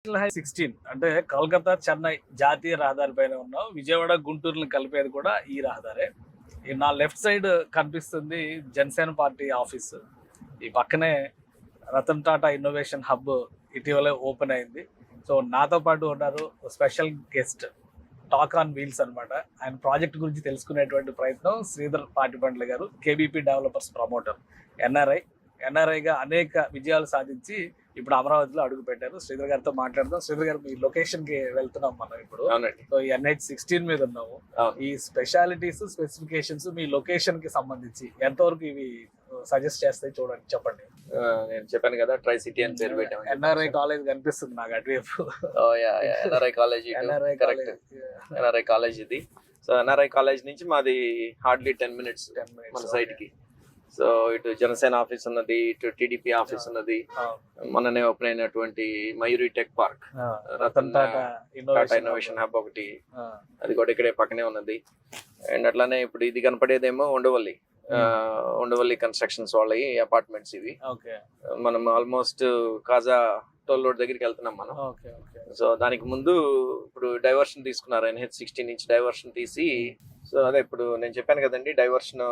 National high 16 అంటే కోల్కతా చెన్నై జాతీయ రహదారి పైన ఉన్నాం. విజయవాడ గుంటూరుని కలిపేది కూడా ఈ రహదారే. నా లెఫ్ట్ సైడ్ కనిపిస్తుంది జనసేన పార్టీ ఆఫీస్. ఈ పక్కనే రతన్ టాటా ఇన్నోవేషన్ హబ్ ఇటీవలే ఓపెన్ అయింది. సో నాతో పాటు ఉన్నారు special guest, talk on wheels అనమాట. ఆయన ప్రాజెక్ట్ గురించి తెలుసుకునేటువంటి ప్రయత్నం శ్రీధర్ పాటిబండ్ల గారు, కేబీపీ డెవలపర్స్ ప్రమోటర్, ఎన్ఆర్ఐగా అనేక విజయాలు సాధించి ఇప్పుడు అమరావతిలో అడుగు పెట్టారు. శ్రీధర్ గారితో మాట్లాడదాం. శ్రీధర్ గారు, మీ లొకేషన్ కి వెళ్తున్నాం మనం ఇప్పుడు. సో NH16 మీద ఉన్నాము. ఈ స్పెషాలిటీస్, స్పెసిఫికేషన్స్ మీ లొకేషన్ కి సంబంధించి ఎంతవరకు ఇవి సజెస్ట్ చేస్తాయి చూడండి, చెప్పండి. నేను చెప్పాను కదా, ట్రై సిటీ అని పేరు పెట్టాము. ఎన్ఆర్ఐ కాలేజ్ కనిపిస్తుంది నాకు అటువైపు. ఎన్ఆర్ఐ కాలేజ్, ఎన్ఆర్ఐ కాలేజ్ ఇది. సో ఎన్ఆర్ఐ కాలేజ్ నుంచి మాది హార్డ్లీ 10 minutes మన సైట్ కి. సో ఇటు జనసేన ఆఫీస్ ఉన్నది, ఇటు టీడీపీ ఆఫీస్ ఉన్నది, మొన్ననే ఓపెన్ అయినటువంటి Mayuri tech park, Ratan Tata innovation hub ఒకటి, అది కూడా ఇక్కడే పక్కనే ఉన్నది. అండ్ అట్లానే ఇప్పుడు ఇది కనపడేదేమో ఉండవల్లి కన్స్ట్రక్షన్స్ వాళ్ళవి అపార్ట్మెంట్స్ ఇవి. మనం ఆల్మోస్ట్ కాజా టోల్ రోడ్ దగ్గరికి వెళ్తున్నాం మనం. సో దానికి ముందు ఇప్పుడు డైవర్షన్ తీసుకున్నారు, NH16 నుంచి డైవర్షన్ తీసి. సో అదే ఇప్పుడు నేను చెప్పాను కదండి, డైవర్షన్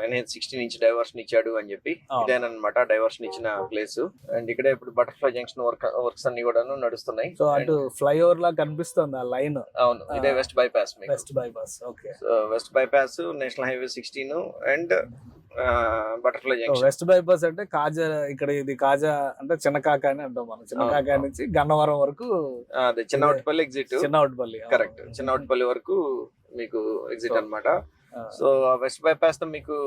NH16 నుంచి డైవర్షన్ ఇచ్చాడు అని చెప్పి. ఇదేనమాట డైవర్షన్ ఇచ్చిన ప్లేస్. అండ్ ఇక్కడే ఇప్పుడు బటర్ఫ్లై జంక్షన్ వర్క్స్ అన్ని కూడా నడుస్తున్నాయి. సో అటు ఫ్లైఓవర్ లా కనిపిస్తుంది ఆ లైన్. అవును, ఇదే west bypass. So west bypass, national highway 16 and butterfly junction. West bypass అంటే కాజా, ఇక్కడ ఇది కాజా అంటే చిన్న కాక అని అంటాం మనం. చిన్న కాక నుంచి గన్నవరం వరకు అదే చిన్నవటిపల్లి ఎగ్జిట్. చిన్నవటిపల్లి, కరెక్ట్. చిన్నవటిపల్లి వరకు మీకు ఎగ్జిట్ అన్నమాట. సో వెస్ట్ బైపాస్ తో మీకు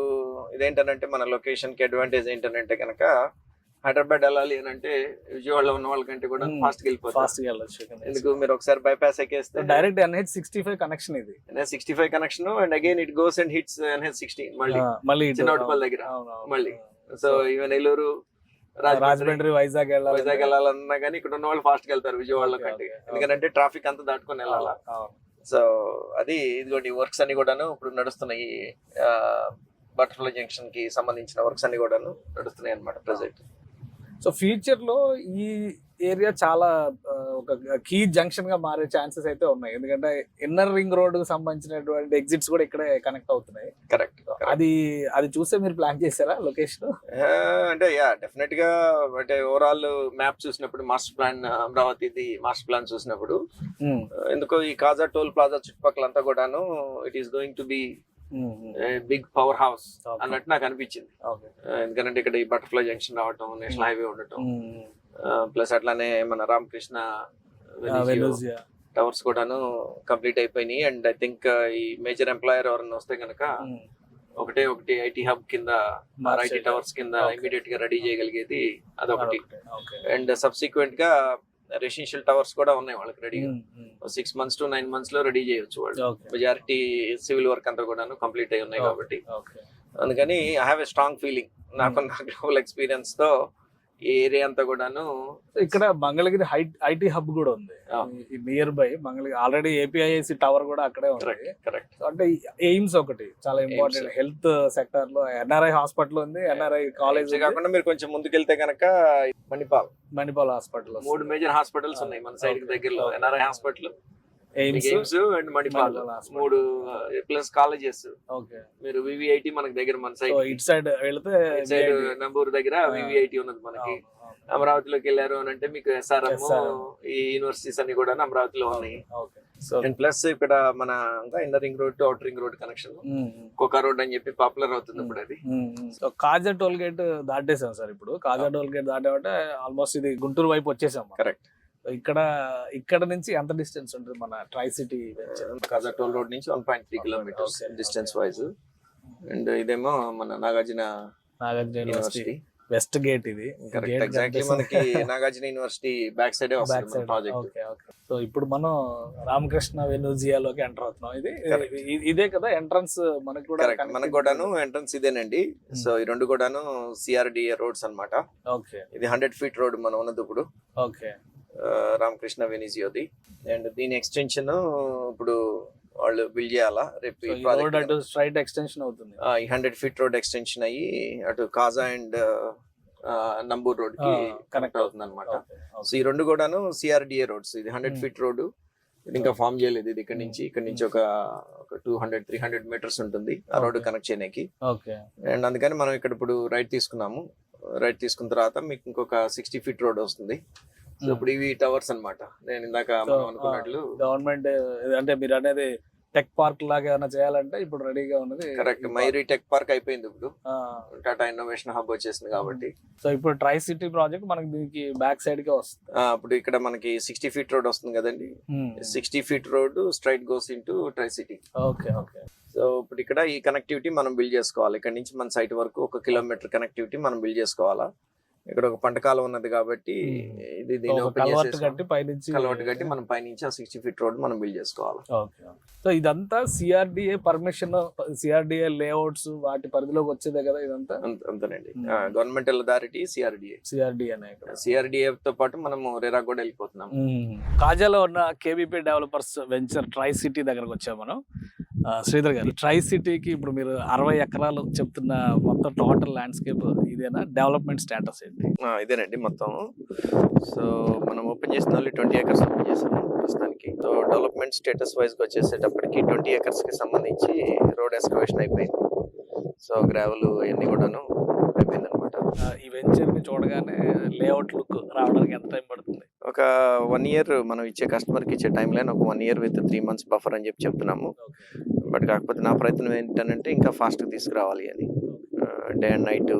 ఇదేంటంటే మన లొకేషన్ కి అడ్వాంటేజ్ ఏంటంటే కనుక, హైదరాబాద్ వెళ్ళాలి అని అంటే విజయవాడలో ఉన్న వాళ్ళకంటే కూడా ఫాస్ట్ గా వెళ్ళిపోతారు. ఎందుకు, మీరు ఒకసారి బైపాస్ ఎక్కేస్తే డైరెక్ట్ NH65 కనెక్షన్. ఇది NH65 connection. And again it goes and hits NH16 మళ్ళీ చిన్నవటిపల్లి దగ్గర మళ్ళీ. సో ఈవెన్ నెల్లూరు, రాజమండ్రి, వైజాగ్ వెళ్ళాలన్నా కానీ ఇక్కడ ఉన్న వాళ్ళు ఫాస్ట్ గా వెళ్తారు విజయవాడలో కంటే. ఎందుకంటే ట్రాఫిక్ అంతా దాటుకొని వెళ్ళాలా. సో అది ఇదిగోండి వర్క్స్ అన్ని కూడాను ఇప్పుడు నడుస్తున్నాయి. బటర్ఫ్లై జంక్షన్ కి సంబంధించిన వర్క్స్ అన్ని కూడాను నడుస్తున్నాయి అన్నమాట ప్రెసెంట్. సో ఫ్యూచర్ లో ఈ ఏరియా చాలా ఒక కీ జంక్షన్ గా మారే ఛాన్సెస్ అయితే ఉన్నాయి. ఎందుకంటే ఇన్నర్ రింగ్ రోడ్ కు సంబంధించినటువంటి ఎగ్జిట్స్ కూడా ఇక్కడే కనెక్ట్ అవుతున్నాయి. కరెక్ట్. అది చూసే మీరు ప్లాన్ చేశారా లొకేషన్? అంటే డెఫినెట్ గా, అంటే ఓవరాల్ మ్యాప్ చూసినప్పుడు, మాస్టర్ ప్లాన్ అమరావతిది మాస్టర్ ప్లాన్ చూసినప్పుడు, ఎందుకో ఈ కాజా టోల్ ప్లాజా చుట్టుపక్కలంతా కూడాను it is going to be big power house అన్నట్టు నాకు అనిపించింది. ఎందుకంటే ఇక్కడ ఈ బటర్ఫ్లై జంక్షన్ రావటం, నేషనల్ హైవే ఉండటం, ప్లస్ అట్లానే మన రామకృష్ణ టవర్స్ కూడాను కంప్లీట్ అయిపోయినాయి. అండ్ ఐ థింక్ ఈ మేజర్ ఎంప్లాయర్ ఎవరన్నా వస్తే కనుక ఒకటి ఐటీ హబ్ కింద, ఐటీ టవర్స్ కింద ఇమీడియట్ గా రెడీ చేయగలిగేది అదొకటి. అండ్ సబ్సిక్వెంట్ గా రెసిడెన్షియల్ టవర్స్ కూడా ఉన్నాయి వాళ్ళకి రెడీగా. 6 months to 9 months లో రెడీ చేయొచ్చు వాళ్ళు. మెజారిటీ సివిల్ వర్క్ అంతా కూడా కంప్లీట్ అయి ఉన్నాయి కాబట్టి. అందుకని I have a strong feeling, నాకున్న గ్లోబల్ ఎక్స్పీరియన్స్ తో ఈ ఏరియా అంతా కూడాను. ఇక్కడ మంగళగిరి ఐటీ హబ్ కూడా ఉంది near by Mangalagiri. Already APIIC tower కూడా అక్కడే ఉంది. కరెక్ట్. అంటే ఎయిమ్స్ ఒకటి చాలా ఇంపార్టెంట్ హెల్త్ సెక్టర్ లో. NRI హాస్పిటల్ ఉంది, NRI కాలేజ్ కాకుండా మీరు కొంచెం ముందుకెళ్తే కనుక మణిపాల్ హాస్పిటల్, 3 మేజర్ హాస్పిటల్స్ ఉన్నాయి మన సైడ్ దగ్గరలో. NRI hospital, aims and Manipal, 3 plus colleges. మీరు VVIT మనకి దగ్గర, మన సైడ్ ఇటు సైడ్ వెళ్తే నంబూరు దగ్గర VVIT ఉన్నది మనకి. అమరావతిలోకి వెళ్ళారు అని అంటే మీకు SRM, ఈ యూనివర్సిటీస్ అన్ని కూడా అమరావతిలో ఉన్నాయి. అండ్ ప్లస్ ఇక్కడ మన inner ring road to outer ring road connection, Koka road అని చెప్పి పాపులర్ అవుతుంది ఇప్పుడు అది. కాజా టోల్ గేట్ దాటేసాం సార్. ఇప్పుడు కాజా టోల్ గేట్ దాటామంటే ఆల్మోస్ట్ ఇది గుంటూరు వైపు వచ్చేసాం. కరెక్ట్. ఇక్కడ నుంచి ఎంత డిస్టెన్స్ ఉంటుంది మన ట్రై సిటీ? కాజా టోల్ రోడ్ నుంచి 1.3 kilometers డిస్టెన్స్ వైజ్. అండ్ ఇదేమో మన నాగార్జున యూనివర్సిటీ వెస్ట్ గేట్. ఇది ఎగ్జాక్ట్లీ మనకి నాగార్జున యూనివర్సిటీ బ్యాక్ సైడ్ వస్తుంది ప్రాజెక్ట్. సో ఇప్పుడు మనం రామకృష్ణ వెనూజియాలోకి ఎంటర్ అవుతున్నాం. ఇదే కదా ఎంట్రన్స్ మనకు కూడా? మనకు కూడాను ఎంట్రన్స్ ఇదేనండి. సో ఈ రెండు కూడాను CRDA రోడ్స్ అన్నమాట. ఇది 100 feet రోడ్ మనం ఉన్నది ఇప్పుడు. రామకృష్ణ వెనిజియోది. అండ్ దీని ఎక్స్టెన్షన్ ఇప్పుడు వాళ్ళు బిల్డ్ చేయాలా రేపు. స్ట్రైట్ ఎక్స్టెన్షన్ అవుతుంది. 100 feet రోడ్ ఎక్స్టెన్షన్ అయ్యి అటు కాజా అండ్ నంబూర్ రోడ్ కి కనెక్ట్ అవుతుంది అనమాట. సో ఈ రెండు కూడాను సిఆర్డిఏ రోడ్స్. ఇది 100 ఫీట్ రోడ్, ఇది ఇంకా ఫామ్ చేయలేదు. ఇది ఇక్కడ నుంచి ఒక 200-300 మీటర్స్ ఉంటుంది ఆ రోడ్ కనెక్ట్ చేయడానికి. అండ్ అందుకని మనం ఇక్కడ ఇప్పుడు రైట్ తీసుకున్నాము. రైట్ తీసుకున్న తర్వాత మీకు ఇంకొక 60 ఫీట్ రోడ్ వస్తుంది. సో ఇప్పుడు ఇవి టవర్స్ అన్నమాట. నేను ఇందాక మనం అనుకున్నట్లు గవర్నమెంట్ అంటే మీరు అనేది టెక్ పార్క్ లాగా ఏమైనా చేయాలంటే ఇప్పుడు రెడీగా ఉన్నది. కరెక్ట్. మైరీ టెక్ పార్క్ అయిపోయింది, ఇప్పుడు టాటా ఇన్నోవేషన్ హబ్ వచ్చేసింది కాబట్టి. సో ఇప్పుడు ట్రై సిటీ ప్రాజెక్ట్ మనకి దీనికి బ్యాక్ సైడ్ గా వస్తుంది. ఇప్పుడు ఇక్కడ మనకి 60 ఫీట్ రోడ్ వస్తుంది కదండి. 60 feet road straight goes into try city. Okay. So ఇప్పుడు ఇక్కడ ఈ కనెక్టివిటీ మనం బిల్డ్ చేసుకోవాలి. ఇక్కడ నుంచి మన సైట్ వరకు 1 కిలోమీటర్ కనెక్టివిటీ మనం బిల్డ్ చేసుకోవాలా. ఇక్కడ ఒక పంట కాలం ఉన్నది కాబట్టి ఇది దీన్ని కల్వర్ట్ కట్టి మనం పైనుంచి ఆ 60 ఫీట్ రోడ్ మనం బిల్డ్ చేసుకోవాలి. సో ఇదంతా సిఆర్డిఏ పర్మిషన్, సిఆర్డిఏ లేఅవుట్స్ వాటి పరిధిలోకి వచ్చేదే కదా ఇదంతా? అంతేనండి. గవర్నమెంటల్ అథారిటీ సిఆర్డిఏ తో పాటు మనము రెరా కూడా వెళ్ళిపోతున్నాం. కాజాలో ఉన్న KBP developers venture try city దగ్గరకు వచ్చాము మనం. శ్రీధర్ గారు, ట్రై సిటీకి ఇప్పుడు మీరు 60 ఎకరాలు చెప్తున్న మొత్తం టోటల్ ల్యాండ్స్కేప్ ఇదేనా? డెవలప్మెంట్ స్టేటస్ ఏంటి? ఇదేనండి మొత్తం. సో మనం ఓపెన్ చేసిన 20 ఏకర్స్ ఓపెన్ చేసాము ప్రస్తుతానికి. సో డెవలప్మెంట్ స్టేటస్ వైజ్ గా వచ్చేసేటప్పటికి 20 ఏకర్స్ కి సంబంధించి రోడ్ ఎస్కవేషన్ అయిపోయింది. సో గ్రావెల్ అవన్నీ కూడాను అయిపోయింది అనమాట. ఈ వెంచర్ ని చూడగానే లేఅవుట్ లుక్ రావడానికి ఎంత టైం పడుతుంది? ఒక 1 ఇయర్ మనం ఇచ్చే కస్టమర్ కి ఇచ్చే టైం లైన్ ఒక 1 ఇయర్ విత్ 3 months బఫర్ అని చెప్తున్నాము. బట్ కాకపోతే నా ప్రయత్నం ఏంటంటే ఇంకా ఫాస్ట్ గా తీసుకురావాలి అని, డే అండ్ నైట్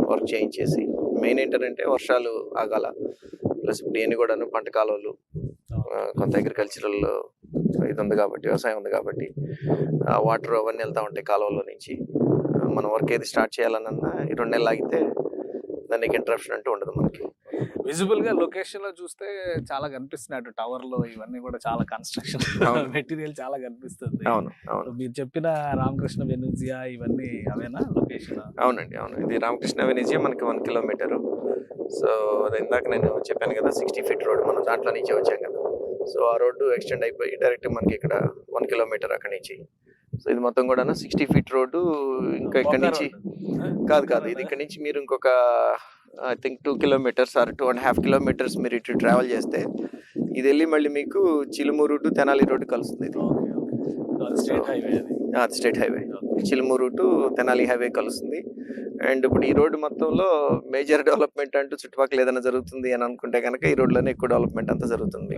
వర్క్ చేయించేసి. మెయిన్ ఏంటంటే వర్షాలు ఆగాల, ప్లస్ ఇప్పుడు ఏని కూడాను పంట కాలువలు, కొంత అగ్రికల్చరల్ ఇది ఉంది కాబట్టి, వ్యవసాయం ఉంది కాబట్టి వాటర్ అవన్నీ వెళ్తూ ఉంటాయి కాలువలో నుంచి. మనం వర్క్ ఏది స్టార్ట్ చేయాలన్నా 2 నెలలు ఆగితే దానికి ఇంటరప్షన్ అంటూ ఉండదు మనకి. విజిబుల్ గా లొకేషన్ లో చూస్తే చాలా కనిపిస్తున్నాయి టవర్ లో ఇవన్నీ కూడా చాలా కన్స్ట్రక్షన్ మెటీరియల్ చాలా కనిపిస్తుంది. అవును. మీరు చెప్పిన రామకృష్ణ వెనూజియా ఇవన్నీ అవేనా లొకేషన్? అవునండి. ఇది రామకృష్ణ వెనూజియా మనకి 1 కిలోమీటర్. సో అది ఇందాక నేను చెప్పాను కదా 60 ఫీట్ రోడ్ మనం దాంట్లో నుంచి వచ్చాం కదా. సో ఆ రోడ్డు ఎక్స్టెండ్ అయిపోయి డైరెక్ట్ మనకి ఇక్కడ 1 కిలోమీటర్ అక్కడి నుంచి. సో ఇది మొత్తం కూడా 60 ఫీట్ రోడ్డు. ఇంకా ఇక్కడ నుంచి కాదు, ఇది ఇక్కడ నుంచి మీరు ఇంకొక I think 2 kilometers or 2.5 kilometers మీరు ఇటు ట్రావెల్ చేస్తే ఇది వెళ్ళి మళ్ళీ మీకు చిలుమూరు టు తెనాలి రోడ్డు కలుస్తుంది. అది state highway. Chilumuru to Tenali highway కలుస్తుంది. అండ్ ఇప్పుడు ఈ రోడ్డు మొత్తంలో మేజర్ డెవలప్మెంట్ అంటూ చుట్టుపక్కల ఏదైనా జరుగుతుంది అని అనుకుంటే కనుక ఈ రోడ్లోనే ఎక్కువ డెవలప్మెంట్ అంతా జరుగుతుంది.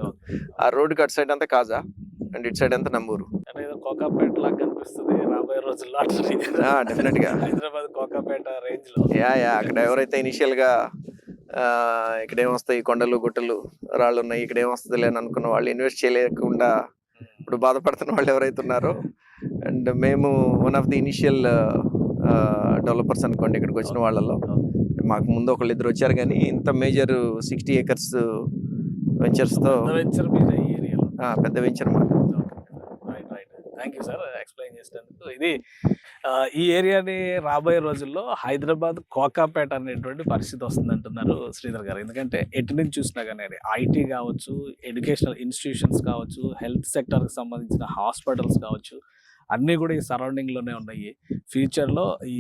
ఆ రోడ్డుకి అటు సైడ్ అంతా కాజా అండ్ ఇటు సైడ్ అంతా నంబూరు. కోకాపేట లాగా కనిపిస్తుంది రాబోయే రోజుల్లో. డెఫినెట్ గా హైదరాబాద్ కోకాపేట రేంజ్ లో. అక్కడ ఎవరైతే ఇనిషియల్ గా ఇక్కడ ఏమొస్తాయి కొండలు గుట్టలు రాళ్ళు ఉన్నాయి, ఇక్కడ ఏమొస్తుంది లేని అనుకున్న వాళ్ళు, ఇన్వెస్ట్ చేయలేకుండా ఇప్పుడు బాధపడుతున్న వాళ్ళు ఎవరైతే ఉన్నారో, అండ్ మేము one of the initial developers అనుకోండి ఇక్కడికి వచ్చిన వాళ్ళలో. మాకు ముందు 1-2 వచ్చారు కానీ ఇంత మేజర్ 60 ఏకర్స్ వెంచర్స్ తో పెద్ద వెంచర్ మాట. థ్యాంక్ యూ సార్ ఎక్స్ప్లెయిన్ చేసినందుకు. ఇది ఈ ఏరియాని రాబోయే రోజుల్లో హైదరాబాద్ కోకాపేట అనేటువంటి పరిస్థితి వస్తుంది అంటున్నారు శ్రీధర్ గారు. ఎందుకంటే ఎటు నుంచి చూసినా కానీ అది ఐటీ కావచ్చు, ఎడ్యుకేషనల్ ఇన్స్టిట్యూషన్స్ కావచ్చు, హెల్త్ సెక్టర్కి సంబంధించిన హాస్పిటల్స్ కావచ్చు, అన్నీ కూడా ఈ సరౌండింగ్లోనే ఉన్నాయి. ఫ్యూచర్లో ఈ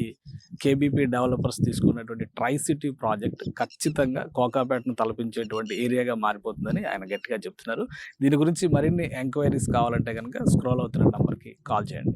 కేబీపీ డెవలపర్స్ తీసుకున్నటువంటి ట్రై సిటీ ప్రాజెక్ట్ ఖచ్చితంగా కోకాపేటను తలపించేటువంటి ఏరియాగా మారిపోతుందని ఆయన గట్టిగా చెప్తున్నారు. దీని గురించి మరిన్ని ఎంక్వైరీస్ కావాలంటే కనుక స్క్రోల్ అవుతున్న నెంబర్కి కాల్ చేయండి.